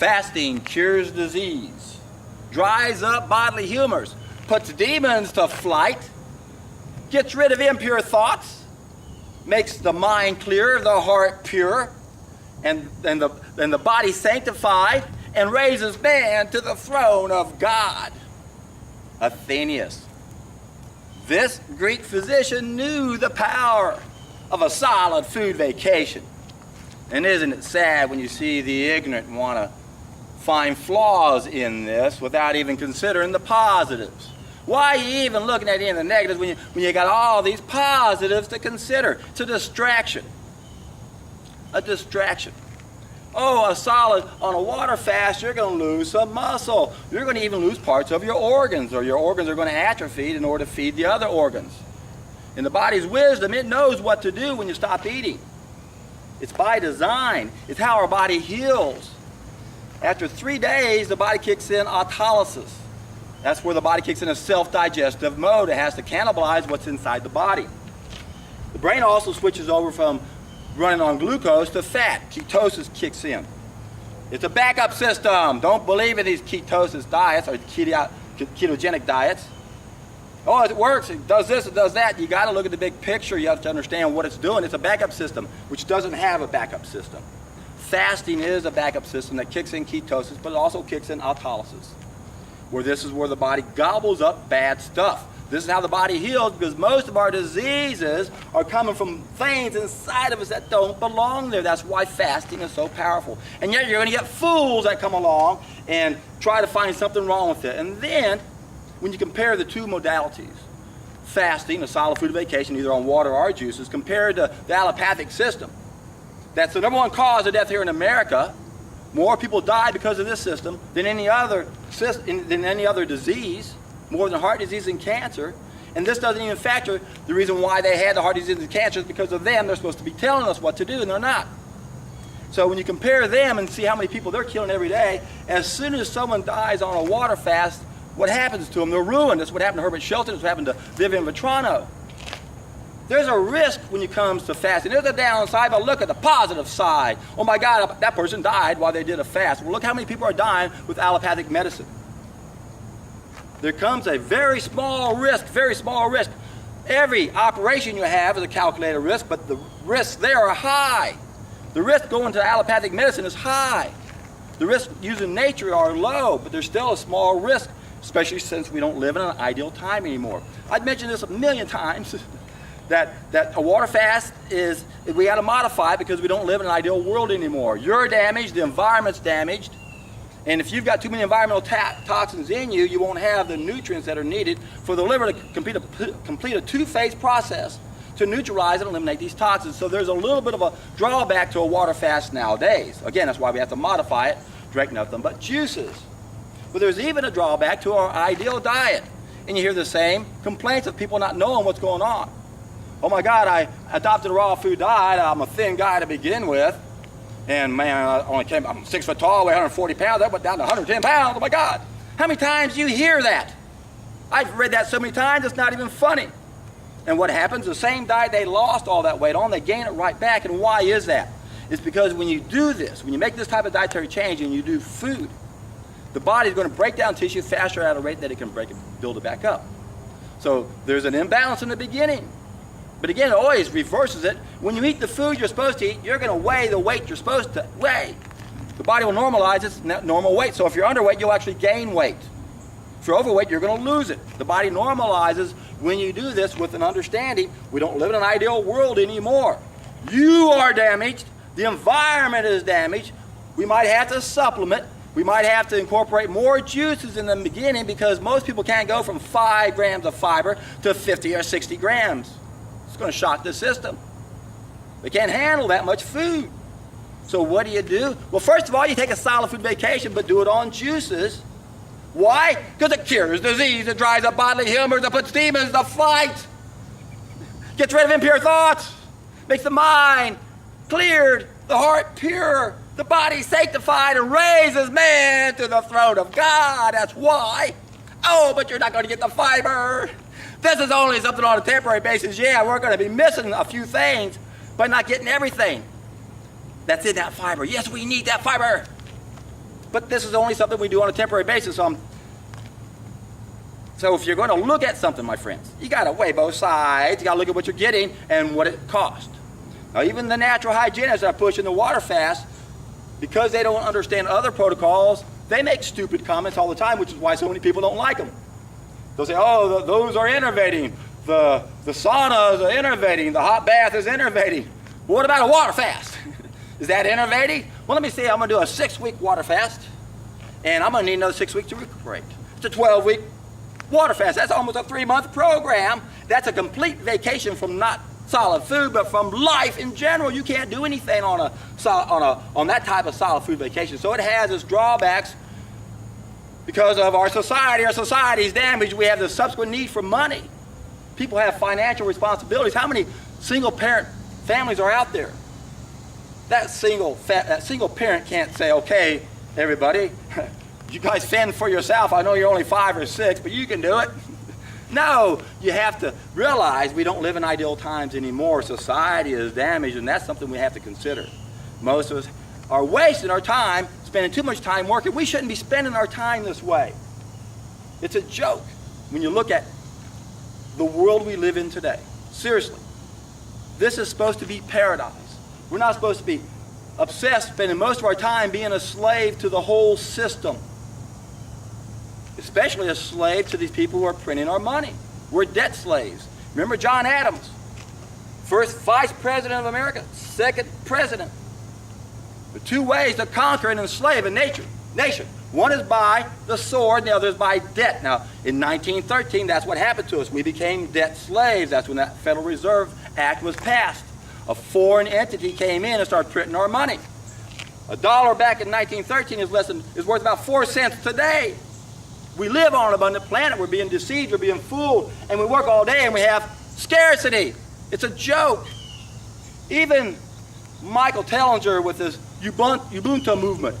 Fasting cures disease, dries up bodily humors, puts demons to flight, gets rid of impure thoughts, makes the mind clear, the heart pure, and the body sanctified, and raises man to the throne of God. Athenaeus. This Greek physician knew the power of a solid food vacation. And isn't it sad when you see the ignorant want to find flaws in this without even considering the positives? Why are you even looking at any of the negatives when you got all these positives to consider? It's a distraction. A distraction. Oh, a solid on a water fast, you're going to lose some muscle. You're going to even lose parts of your organs, or your organs are going to atrophy in order to feed the other organs. In the body's wisdom, it knows what to do when you stop eating. It's by design. It's how our body heals. After 3 days, the body kicks in autolysis. That's where the body kicks in a self-digestive mode. It has to cannibalize what's inside the body. The brain also switches over from running on glucose to fat. Ketosis kicks in. It's a backup system. Don't believe in these ketosis diets or ketogenic diets. Oh, it works. It does this, it does that. You got to look at the big picture. You have to understand what it's doing. It's a backup system, which doesn't have a backup system. Fasting is a backup system that kicks in ketosis, but it also kicks in autolysis, where this is where the body gobbles up bad stuff. This is how the body heals, because most of our diseases are coming from things inside of us that don't belong there. That's why fasting is so powerful. And yet you're going to get fools that come along and try to find something wrong with it. And then, when you compare the two modalities, fasting, a solid food vacation, either on water or juices, compared to the allopathic system, that's the number one cause of death here in America. More people die because of this system than any other disease, more than heart disease and cancer. And this doesn't even factor the reason why they had the heart disease and cancer is because of them. They're supposed to be telling us what to do, and they're not. So when you compare them and see how many people they're killing every day, as soon as someone dies on a water fast, what happens to them? They're ruined. That's what happened to Herbert Shelton. That's what happened to Vivian Vetrano. There's a risk when it comes to fasting. There's a downside, but look at the positive side. Oh my God, that person died while they did a fast. Well, look how many people are dying with allopathic medicine. There comes a very small risk, very small risk. Every operation you have is a calculated risk, but the risks there are high. The risk going to allopathic medicine is high. The risks using nature are low, but there's still a small risk, especially since we don't live in an ideal time anymore. I've mentioned this a million times, that a water fast is, we got to modify because we don't live in an ideal world anymore. You're damaged, the environment's damaged, and if you've got too many environmental toxins in you, you won't have the nutrients that are needed for the liver to complete a two-phase process to neutralize and eliminate these toxins. So there's a little bit of a drawback to a water fast nowadays. Again, that's why we have to modify it, drink nothing but juices. But there's even a drawback to our ideal diet. And you hear the same complaints of people not knowing what's going on. Oh my God, I adopted a raw food diet. I'm a thin guy to begin with. And man, I'm 6 foot tall, weigh 140 pounds. I went down to 110 pounds. Oh my God. How many times do you hear that? I've read that so many times, it's not even funny. And what happens, the same diet they lost all that weight on, they gain it right back. And why is that? It's because when you do this, when you make this type of dietary change and you do food, the body's going to break down tissue faster at a rate that it can build it back up. So there's an imbalance in the beginning. But again, it always reverses it. When you eat the food you're supposed to eat, you're going to weigh the weight you're supposed to weigh. The body will normalize its normal weight. So if you're underweight, you'll actually gain weight. If you're overweight, you're going to lose it. The body normalizes when you do this with an understanding. We don't live in an ideal world anymore. You are damaged. The environment is damaged. We might have to supplement. We might have to incorporate more juices in the beginning because most people can't go from 5 grams of fiber to 50 or 60 grams. It's going to shock the system. They can't handle that much food. So what do? Well, first of all, you take a solid food vacation, but do it on juices. Why? Because it cures disease, it dries up bodily humors, it puts demons to flight, gets rid of impure thoughts, makes the mind cleared, the heart pure, the body sanctified, and raises man to the throne of God. That's why. Oh, but you're not going to get the fiber. This is only something on a temporary basis. Yeah, we're going to be missing a few things, but not getting everything that's in that fiber. Yes, we need that fiber. But this is only something we do on a temporary basis. So if you're going to look at something, my friends, you got to weigh both sides. You got to look at what you're getting and what it costs. Now, even the natural hygienists that are pushing the water fast, because they don't understand other protocols, they make stupid comments all the time, which is why so many people don't like them. They'll say, oh, those are innovating. The saunas are innovating. The hot bath is innovating. Well, what about a water fast? Is that innovating? Well, let me say I'm going to do a 6-week water fast, and I'm going to need another 6 weeks to recuperate. It's a 12-week water fast. That's almost a 3-month program. That's a complete vacation from not solid food, but from life in general. You can't do anything on that type of solid food vacation. So it has its drawbacks because of our society. Our society is damaged. We have the subsequent need for money. People have financial responsibilities. How many single-parent families are out there? That single parent can't say, okay, everybody, you guys fend for yourself. I know you're only 5 or 6, but you can do it. No, you have to realize we don't live in ideal times anymore. Society is damaged, and that's something we have to consider. Most of us are wasting our time, spending too much time working. We shouldn't be spending our time this way. It's a joke when you look at the world we live in today. Seriously, this is supposed to be paradise. We're not supposed to be obsessed, spending most of our time being a slave to the whole system. Especially a slave to these people who are printing our money. We're debt slaves. Remember John Adams, first vice president of America, second president. The 2 ways to conquer and enslave a nation. One is by the sword, and the other is by debt. Now, in 1913, that's what happened to us. We became debt slaves. That's when that Federal Reserve Act was passed. A foreign entity came in and started printing our money. $1 back in 1913 is worth about 4 cents today. We live on an abundant planet. We're being deceived, we're being fooled, and we work all day and we have scarcity. It's a joke. Even Michael Tellinger with his Ubuntu movement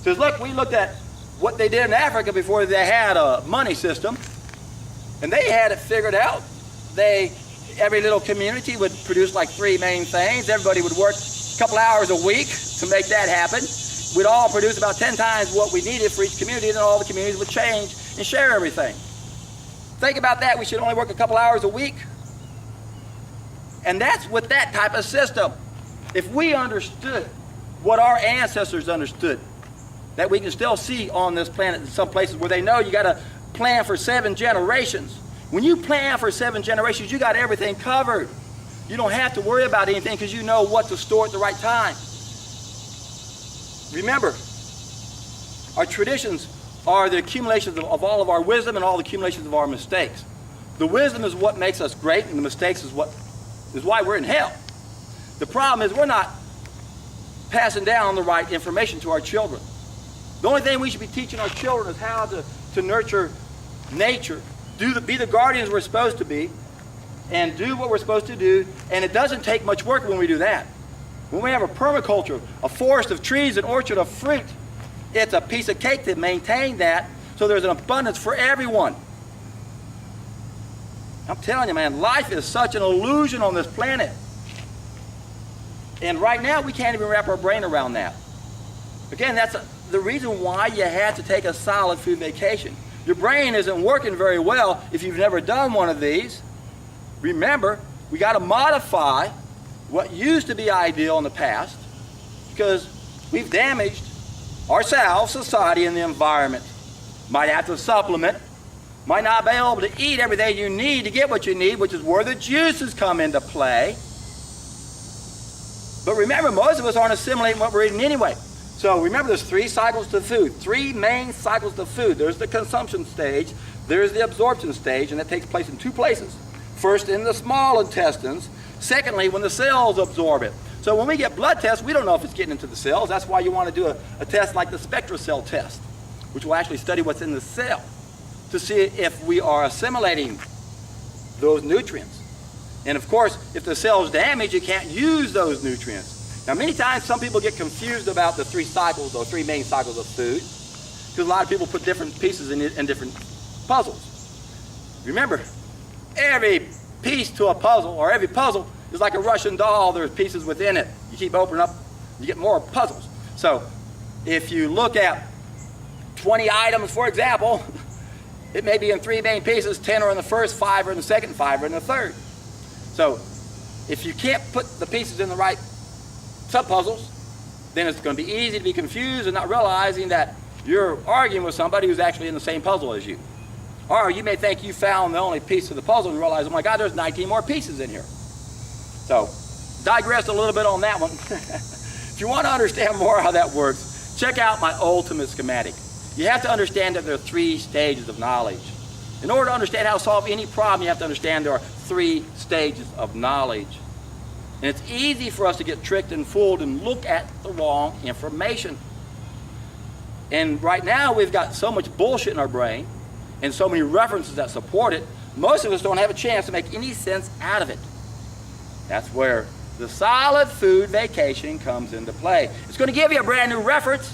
says, look, we looked at what they did in Africa before they had a money system, and they had it figured out. Every little community would produce like 3 main things. Everybody would work a couple hours a week to make that happen. We'd all produce about 10 times what we needed for each community, and all the communities would change and share everything. Think about that. We should only work a couple hours a week. And that's with that type of system. If we understood what our ancestors understood, that we can still see on this planet in some places where they know you got to plan for 7 generations. When you plan for 7 generations, you got everything covered. You don't have to worry about anything because you know what to store at the right time. Remember, our traditions are the accumulations of all of our wisdom and all the accumulations of our mistakes. The wisdom is what makes us great, and the mistakes is why we're in hell. The problem is we're not passing down the right information to our children. The only thing we should be teaching our children is how to nurture nature, be the guardians we're supposed to be, and do what we're supposed to do, and it doesn't take much work when we do that. When we have a permaculture, a forest of trees, an orchard of fruit, it's a piece of cake to maintain that so there's an abundance for everyone. I'm telling you, man, life is such an illusion on this planet. And right now, we can't even wrap our brain around that. Again, that's the reason why you have to take a solid food vacation. Your brain isn't working very well if you've never done one of these. Remember, we got to modify what used to be ideal in the past because we've damaged ourselves, society, and the environment. Might have to supplement. Might not be able to eat everything you need to get what you need, which is where the juices come into play. But remember, most of us aren't assimilating what we're eating anyway. So remember, there's 3 cycles to food, 3 main cycles to food. There's the consumption stage, there's the absorption stage, and that takes place in 2 places. First, in the small intestines. Secondly, when the cells absorb it. So when we get blood tests, we don't know if it's getting into the cells. That's why you want to do a test like the SpectraCell test, which will actually study what's in the cell to see if we are assimilating those nutrients. And of course, if the cell's damaged, you can't use those nutrients. Now, many times some people get confused about the 3 cycles or 3 main cycles of food because a lot of people put different pieces in different puzzles. Remember, every piece to a puzzle, or every puzzle, is like a Russian doll. There's pieces within it. You keep opening up, you get more puzzles. So if you look at 20 items, for example, it may be in 3 main pieces, 10 are in the first, 5 are in the second, 5 are in the third. So if you can't put the pieces in the right sub-puzzles, then it's going to be easy to be confused and not realizing that you're arguing with somebody who's actually in the same puzzle as you. Or you may think you found the only piece of the puzzle and realize, oh my God, there's 19 more pieces in here. So digress a little bit on that one. If you want to understand more how that works, check out my ultimate schematic. You have to understand that there are 3 stages of knowledge. In order to understand how to solve any problem, you have to understand there are 3 stages of knowledge. And it's easy for us to get tricked and fooled and look at the wrong information. And right now we've got so much bullshit in our brain and so many references that support it, most of us don't have a chance to make any sense out of it. That's where the solid food vacation comes into play. It's going to give you a brand new reference,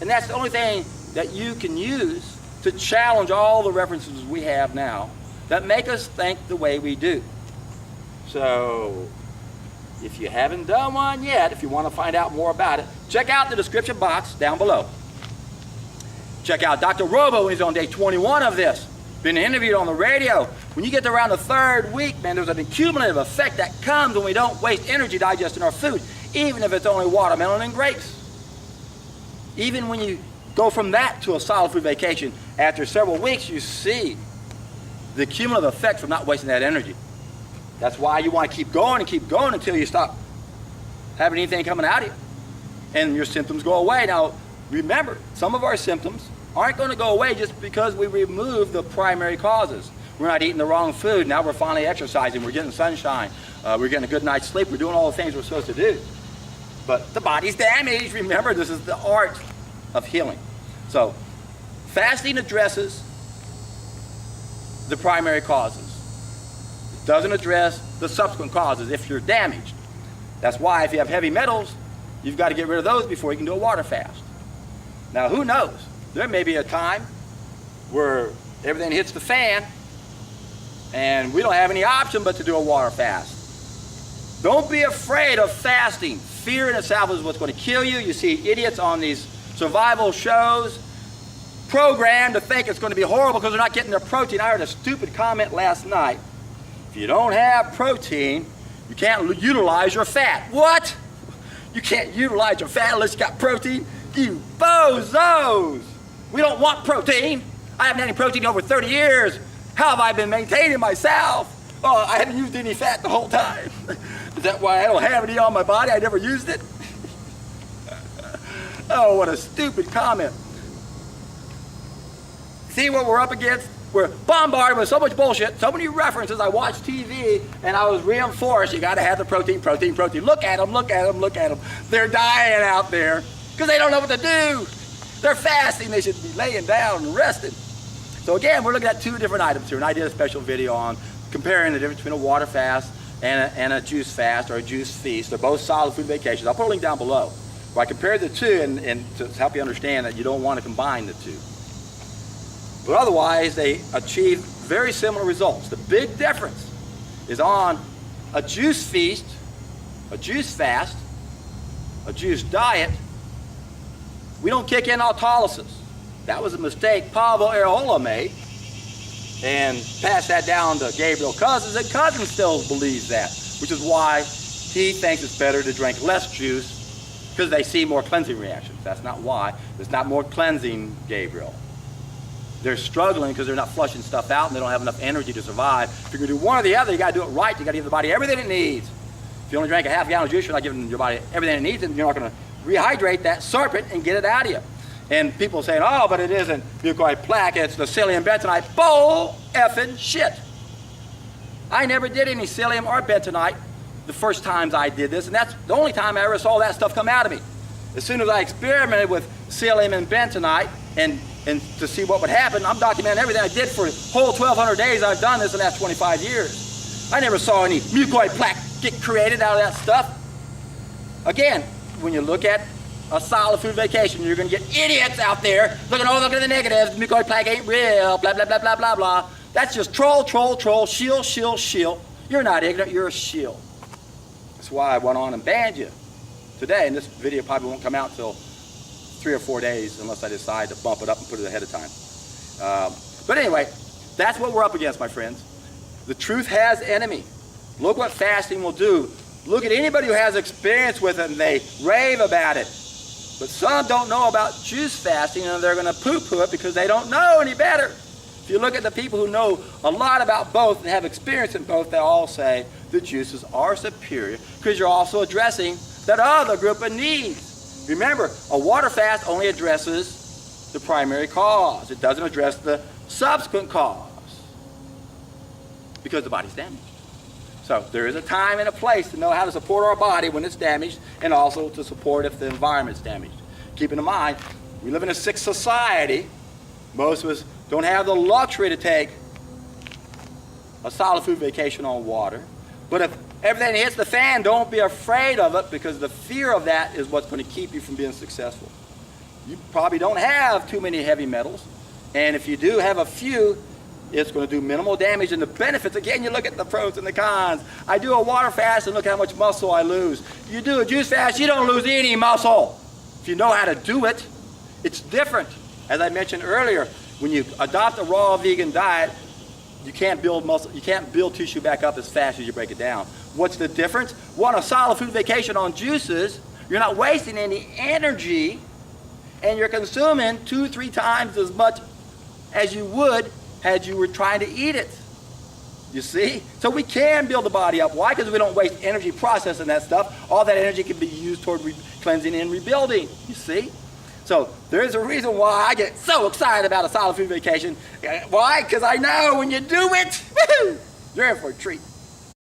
and that's the only thing that you can use to challenge all the references we have now that make us think the way we do. So if you haven't done one yet, if you want to find out more about it, check out the description box down below. Check out Dr. Robo when he's on day 21 of this. Been interviewed on the radio. When you get to around the 3rd week, man, there's an accumulative effect that comes when we don't waste energy digesting our food, even if it's only watermelon and grapes. Even when you go from that to a solid food vacation, after several weeks, you see the cumulative effect from not wasting that energy. That's why you want to keep going until you stop having anything coming out of you and your symptoms go away. Now, remember, some of our symptoms aren't going to go away just because we remove the primary causes. We're not eating the wrong food. Now we're finally exercising. We're getting sunshine. We're getting a good night's sleep. We're doing all the things we're supposed to do. But the body's damaged. Remember, this is the art of healing. So fasting addresses the primary causes. It doesn't address the subsequent causes if you're damaged. That's why if you have heavy metals, you've got to get rid of those before you can do a water fast. Now, who knows? There may be a time where everything hits the fan and we don't have any option but to do a water fast. Don't be afraid of fasting. Fear in itself is what's going to kill you. You see idiots on these survival shows programmed to think it's going to be horrible because they're not getting their protein. I heard a stupid comment last night. If you don't have protein, you can't utilize your fat. What? You can't utilize your fat unless you got protein? You bozos! We don't want protein. I haven't had any protein in over 30 years. How have I been maintaining myself? Oh, I haven't used any fat the whole time. Is that why I don't have any on my body? I never used it? Oh, what a stupid comment. See what we're up against? We're bombarded with so much bullshit, so many references. I watch TV and I was reinforced, you gotta have the protein, protein, protein. Look at them, look at them, look at them. They're dying out there because they don't know what to do. They're fasting, they should be laying down and resting. So again, we're looking at 2 different items here, and I did a special video on comparing the difference between a water fast and a juice fast or a juice feast. They're both solid food vacations. I'll put a link down below where I compared the 2 and to help you understand that you don't want to combine the 2. But otherwise, they achieve very similar results. The big difference is on a juice feast, a juice fast, a juice diet, we don't kick in autolysis. That was a mistake Pavel Areola made and passed that down to Gabriel Cousens, and Cousens still believes that, which is why he thinks it's better to drink less juice because they see more cleansing reactions. That's not why. There's not more cleansing, Gabriel. They're struggling because they're not flushing stuff out and they don't have enough energy to survive. If you're going to do one or the other, you got to do it right. You got to give the body everything it needs. If you only drank a half gallon of juice, you're not giving your body everything it needs, and you're not going to rehydrate that serpent and get it out of you. And people saying, oh, but it isn't mucoid plaque, it's the psyllium bentonite. Bull effing shit. I never did any psyllium or bentonite the first times I did this, and that's the only time I ever saw that stuff come out of me. As soon as I experimented with psyllium and bentonite and to see what would happen, I'm documenting everything I did for the whole 1,200 days I've done this in the last 25 years. I never saw any mucoid plaque get created out of that stuff. Again, when you look at a solid food vacation, you're going to get idiots out there looking at the negatives. Mucoid plaque ain't real, blah, blah, blah, blah, blah, blah. That's just troll, shill, shill, shill. You're not ignorant, you're a shill. That's why I went on and banned you today, and this video probably won't come out until 3 or 4 days unless I decide to bump it up and put it ahead of time. But anyway, that's what we're up against, my friends. The truth has enemy. Look what fasting will do. Look at anybody who has experience with it and they rave about it. But some don't know about juice fasting and they're going to poo-poo it because they don't know any better. If you look at the people who know a lot about both and have experience in both, they all say the juices are superior because you're also addressing that other group of needs. Remember, a water fast only addresses the primary cause. It doesn't address the subsequent cause because the body's damaged. So there is a time and a place to know how to support our body when it's damaged and also to support if the environment's damaged. Keeping in mind, we live in a sick society. Most of us don't have the luxury to take a solid food vacation on water. But if everything hits the fan, don't be afraid of it because the fear of that is what's going to keep you from being successful. You probably don't have too many heavy metals. And if you do have a few, it's going to do minimal damage. And the benefits, again, you look at the pros and the cons. I do a water fast and look how much muscle I lose. You do a juice fast, you don't lose any muscle. If you know how to do it, it's different. As I mentioned earlier, when you adopt a raw vegan diet, you can't build muscle, you can't build tissue back up as fast as you break it down. What's the difference? Well, on a solid food vacation on juices, you're not wasting any energy and you're consuming 2-3 times as much as you would had you were trying to eat it. You see? So we can build the body up. Why? Because we don't waste energy processing that stuff. All that energy can be used toward cleansing and rebuilding. You see? So there's a reason why I get so excited about a solid food vacation. Why? Because I know when you do it, woo, you're in for a treat.